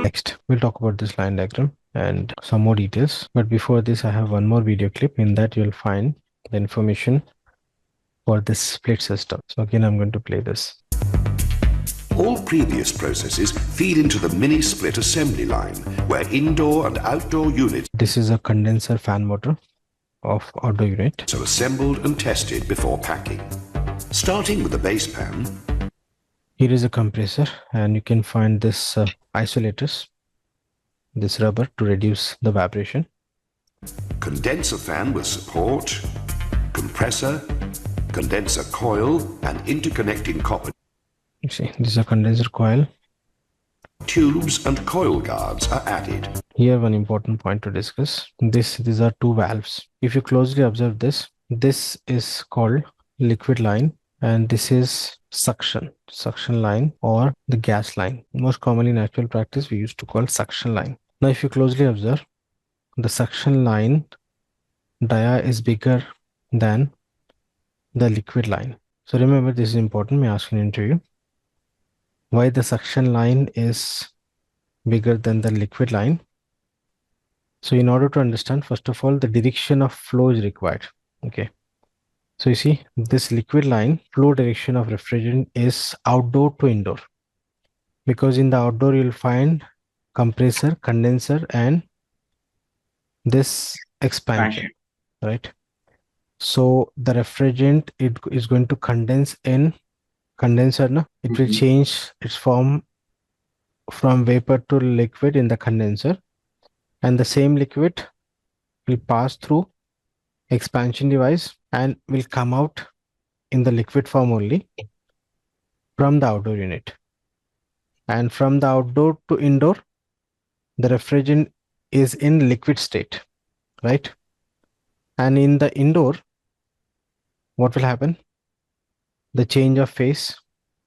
Next, we'll talk about this line diagram and some more details. But before this, I have one more video clip. In that, you'll find the information for this split system. So again, I'm going to play this. All previous processes feed into the mini split assembly line, where indoor and outdoor units This is a condenser fan motor of outdoor unit. are assembled and tested before packing. Starting with the base pan, Here is a compressor, and you can find this isolators, this rubber to reduce the vibration. condenser fan with support, compressor, condenser coil, and interconnecting copper You see, this is a condenser coil. tubes and coil guards are added. Here, one important point to discuss. These are two valves. If you closely observe this, this is called liquid line, and this is suction line or the gas line. Most commonly in actual practice, we used to call suction line. Now, if you closely observe, the suction line dia is bigger than the liquid line. So remember, this is important. May I ask an interview why the suction line is bigger than the liquid line? So in order to understand, first of all, the direction of flow is required. Okay. So you see, this liquid line flow direction of refrigerant is outdoor to indoor, because in the outdoor you'll find compressor, condenser, and this expansion, right? So the refrigerant, it is going to condense in condenser. No? It will change its form from vapor to liquid in the condenser, and the same liquid will pass through expansion device and will come out in the liquid form only from the outdoor unit. And from the outdoor to indoor, the refrigerant is in liquid state, right? And in the indoor, what will happen? The change of phase,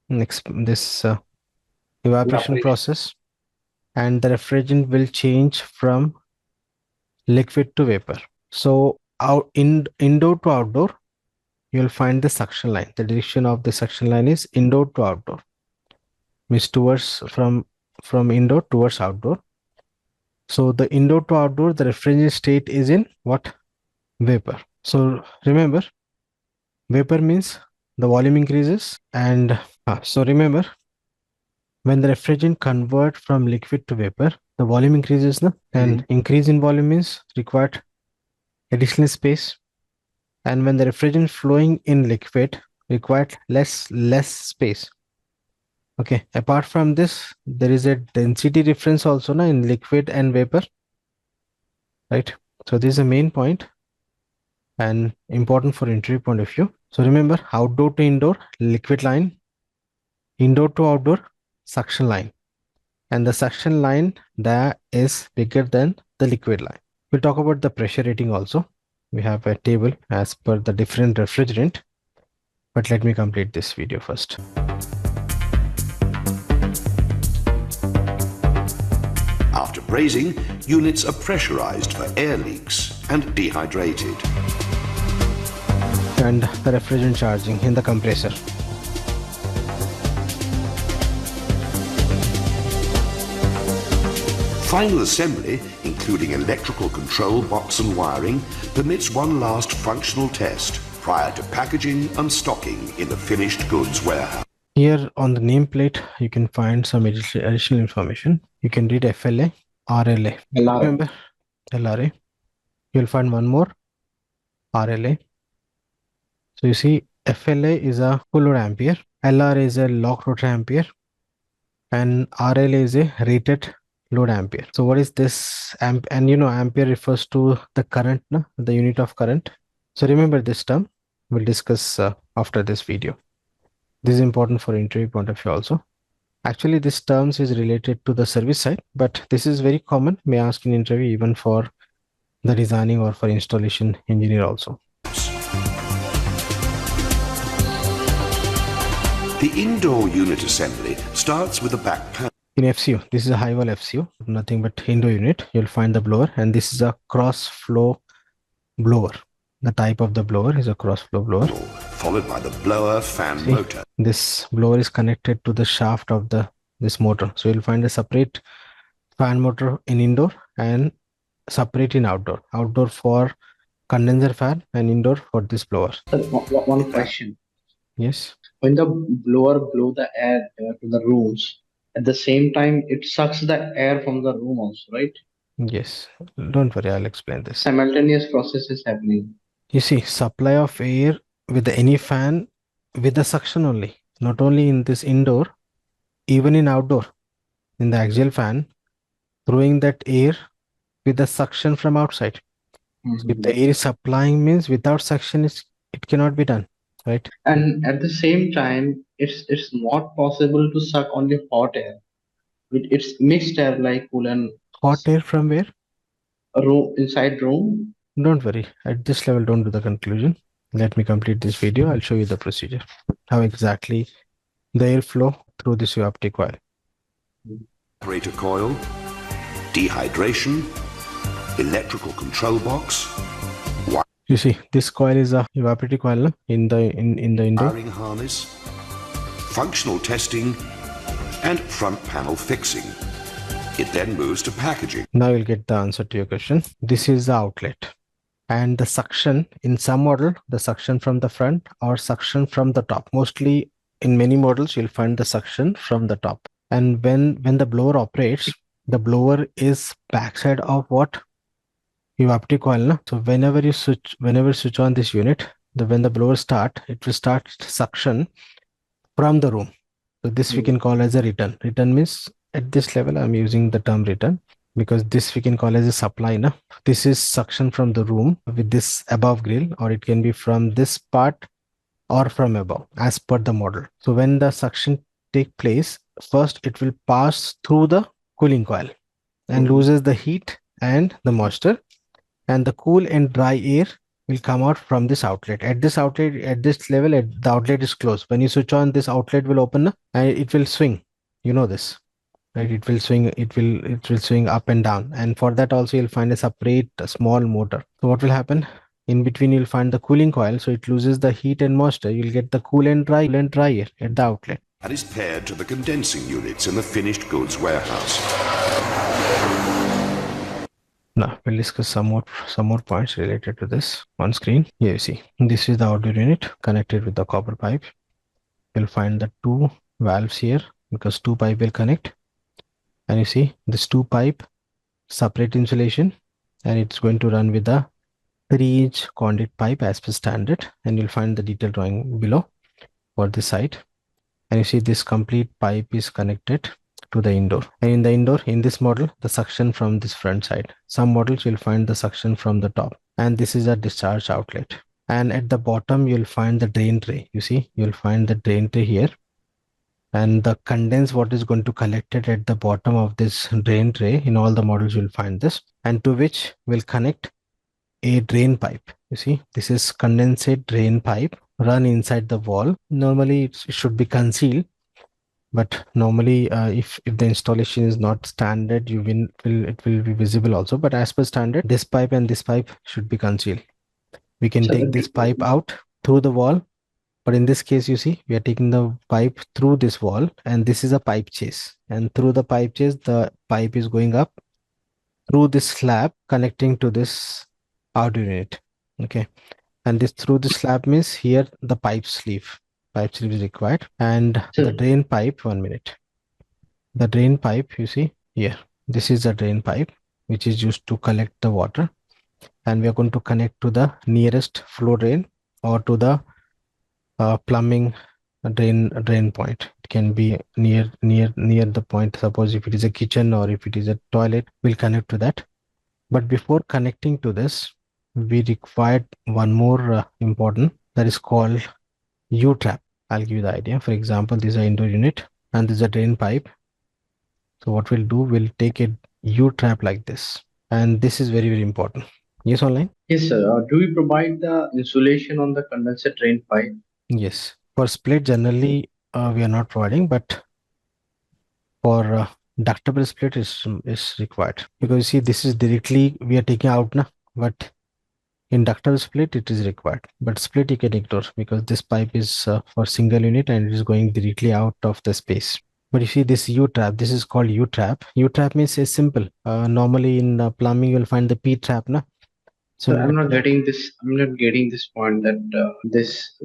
this evaporation process, and the refrigerant will change from liquid to vapor. So indoor to outdoor, you'll find the suction line. The direction of the suction line is indoor to outdoor, means towards from indoor towards outdoor. So the indoor to outdoor, the refrigerant state is in what? Vapor. So remember, vapor means the volume increases, and so remember, when the refrigerant convert from liquid to vapor, the volume increases, no? And increase in volume means required additional space. And when the refrigerant flowing in liquid required less space. Okay. Apart from this, there is a density difference also na, in liquid and vapor, right? So this is the main point and important for interview point of view. So remember, outdoor to indoor, liquid line, indoor to outdoor, suction line. And the suction line that is bigger than the liquid line. We'll talk about the pressure rating also. We have a table as per the different refrigerant, but let me complete this video first. After brazing, units are pressurized for air leaks and dehydrated. And the refrigerant charging in the compressor. Final assembly, including electrical control box and wiring, permits one last functional test prior to packaging and stocking in the finished goods warehouse. Here on the nameplate, you can find some additional information. You can read FLA, RLA. Remember, LRA. You'll find one more, RLA. So you see, FLA is a full load ampere, LRA is a lock rotor ampere, and RLA is a rated load ampere. So what is this and you know, ampere refers to the current, no? The unit of current. So remember this term. We'll discuss after this video. This is important for interview point of view also. Actually, this terms is related to the service side, but this is very common. May ask in interview even for the designing or for installation engineer also. The indoor unit assembly starts with the back panel. In FCU, this is a high wall FCU, nothing but indoor unit. You'll find the blower, and this is a cross flow blower. The type of the blower is a cross flow blower. Followed by the blower fan motor. This blower is connected to the shaft of this motor. So you'll find a separate fan motor in indoor and separate in outdoor. Outdoor for condenser fan and indoor for this blower. Sir, one question. Yes. When the blower blow the air to the rooms, at the same time it sucks the air from the room also, right? Yes. Don't worry, I'll explain this. Simultaneous process is happening. You see, supply of air with any fan with the suction only, not only in this indoor, even in outdoor, in the axial fan, throwing that air with the suction from outside. So if the air is supplying means without suction it cannot be done, right? And at the same time, it's not possible to suck only hot air. It's mixed air like cool and Hot air from where? room inside room. Don't worry. At this level, don't do the conclusion. Let me complete this video. I'll show you the procedure. How exactly the air flow through this optic coil. Operator coil, dehydration, electrical control box, You see, this coil is a evaporative coil no? in the indoor. wiring harness, functional testing, and front panel fixing. It then moves to packaging. Now you'll get the answer to your question. This is the outlet. And the suction in some model, the suction from the front or suction from the top. Mostly in many models, you'll find the suction from the top. And when the blower operates, the blower is backside of what? Evaporative coil. No? So whenever you switch on this unit, when the blower start, it will start suction from the room. So this we can call as a return. Return means at this level, I'm using the term return because this we can call as a supply. No? This is suction from the room with this above grill, or it can be from this part or from above as per the model. So when the suction take place, first it will pass through the cooling coil and loses the heat and the moisture, and the cool and dry air will come out from this outlet. At this outlet, at this level, the outlet is closed. When you switch on, this outlet will open and it will swing. You know this, right? It will swing. It will swing up and down. And for that also, you'll find a separate small motor. So what will happen? In between, you'll find the cooling coil. So it loses the heat and moisture. You'll get the cool and dry air at the outlet. And is paired to the condensing units in the finished goods warehouse. Now we'll discuss some more points related to this on screen. Here you see, this is the outdoor unit connected with the copper pipe. You'll find the two valves here because two pipe will connect. And you see this two pipe separate insulation, and it's going to run with the 3-inch conduit pipe as per standard. And you'll find the detailed drawing below for this side. And you see this complete pipe is connected to the indoor. And in the indoor, in this model, the suction from this front side. Some models you'll find the suction from the top. And this is a discharge outlet. And at the bottom, you'll find the drain tray. You see, you'll find the drain tray here. And the condense what is going to collected at the bottom of this drain tray. In all the models, you'll find this. And to which will connect a drain pipe. You see, this is condensate drain pipe run inside the wall. Normally, it should be concealed. But normally, if the installation is not standard, it will be visible also. But as per standard, this pipe and this pipe should be concealed. We can take this pipe out through the wall, but in this case, you see, we are taking the pipe through this wall, and this is a pipe chase. And through the pipe chase, the pipe is going up through this slab connecting to this outdoor unit. Okay, and this through the slab means here the pipe sleeve. Pipe sleeve is required, and the drain pipe, 1 minute. The drain pipe, you see here, this is the drain pipe which is used to collect the water, and we are going to connect to the nearest flow drain or to the plumbing drain point. It can be near the point. Suppose if it is a kitchen or if it is a toilet, we'll connect to that. But before connecting to this, we required one more important, that is called U-trap. I'll give you the idea. For example, this is an indoor unit and this is a drain pipe. So what we'll do, we'll take a U-trap like this. And this is very, very important. Yes, online? Yes, sir. Do we provide the insulation on the condenser drain pipe? Yes. For split, generally, we are not providing, but for ductable split is required. Because you see, this is directly, we are taking out now, but in ductable split, it is required, but split you can ignore because this pipe is for single unit and it is going directly out of the space. But you see this U-trap, this is called U-trap. U-trap means it's simple. Normally in plumbing, you'll find the P-trap, na? So So in meticulous, I'm not getting this point that this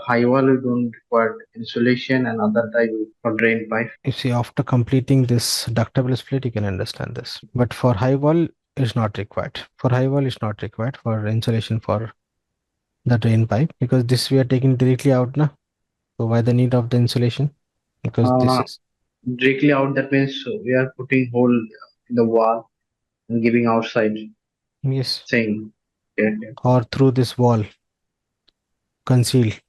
high wall you don't require insulation and other type for drain pipe. you see, after completing this ductable split, you can understand this. But for high wall, it's not required. For high wall, it's not required for insulation for the drain pipe, because this we are taking directly out, na? So why the need of the insulation? Because this Uh, is, Directly out, that means we are putting hole in the wall and giving outside yes, saying. Okay, okay. or through this wall, concealed,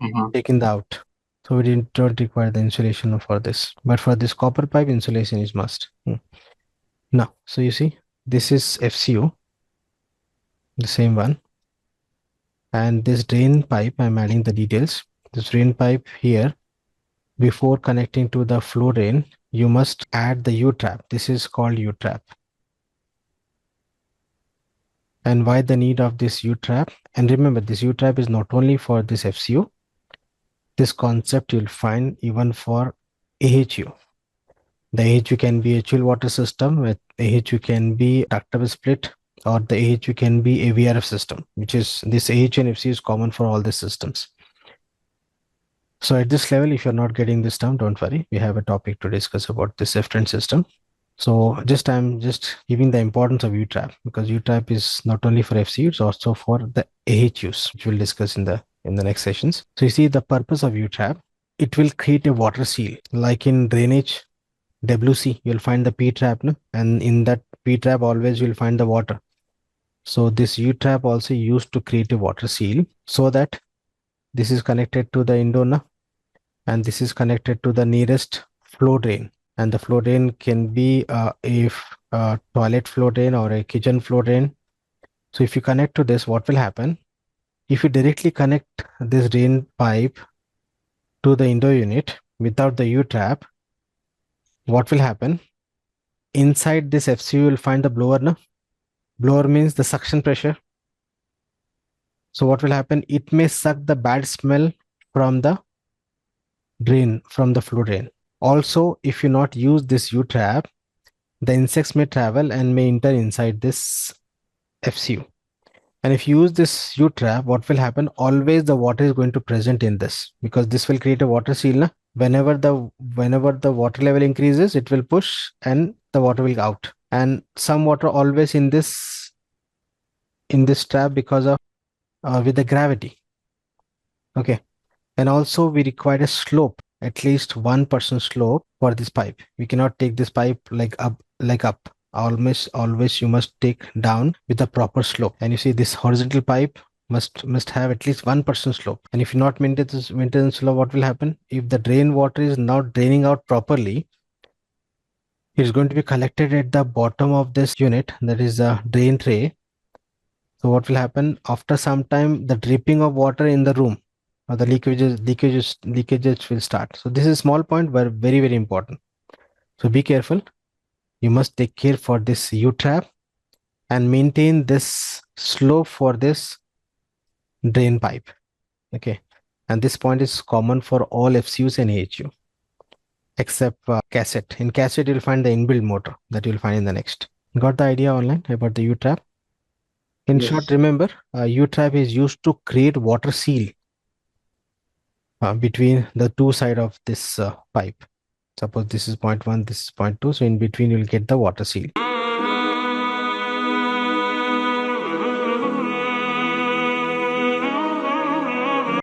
Uh-huh. taken out. So we don't require the insulation for this. But for this copper pipe, insulation is must. Now, so you see, this is FCU, the same one. And this drain pipe, I'm adding the details. This drain pipe here, before connecting to the flow drain, you must add the U-trap. This is called U-trap. And why the need of this U-trap? And remember, this U-trap is not only for this FCU. This concept you'll find even for AHU. The AHU can be a chill water system, with AHU can be ductable split, or the AHU can be a VRF system, which is this AHU and FC is common for all the systems. So at this level, if you're not getting this down, don't worry. We have a topic to discuss about this efficient system. So I'm just giving the importance of U-trap, because U-trap is not only for FC, it's also for the AHUs, which we'll discuss in the next sessions. So you see the purpose of U-trap, it will create a water seal. Like in drainage, WC, you'll find the P-trap, no? And in that P-trap, always you'll find the water. So this U-trap also used to create a water seal, so that this is connected to the indona, and this is connected to the nearest flow drain. And the flow drain can be a toilet flow drain or a kitchen flow drain. So if you connect to this, what will happen? If you directly connect this drain pipe to the indoor unit without the U-trap, what will happen? Inside this FCU, you will find the blower. No? Blower means the suction pressure. So what will happen? It may suck the bad smell from the drain, from the flow drain. Also, if you not use this U-trap, the insects may travel and may enter inside this FCU. And if you use this U-trap, what will happen? Always the water is going to present in this, because this will create a water seal. Na? Whenever the water level increases, it will push and the water will go out. And some water always in this trap because of with the gravity. Okay. And also we require a slope, at least 1% slope for this pipe. We cannot take this pipe like up. Always you must take down with a proper slope. And you see this horizontal pipe must have at least 1% slope. And if you not maintain this slope, what will happen? If the drain water is not draining out properly, it is going to be collected at the bottom of this unit, that is a drain tray. So what will happen? After some time, the dripping of water in the room, or the leakages will start. So this is a small point, but very, very important. So be careful. You must take care for this U-trap and maintain this slope for this drain pipe. Okay. And this point is common for all FCUs and AHU, except cassette. In cassette, you'll find the inbuilt motor that you'll find in the next. Got the idea online about the U-trap? In short, Yes. remember, U-trap is used to create water seal between the two side of this pipe. Suppose this is point 1, this is point 2. So in between, you'll get the water seal.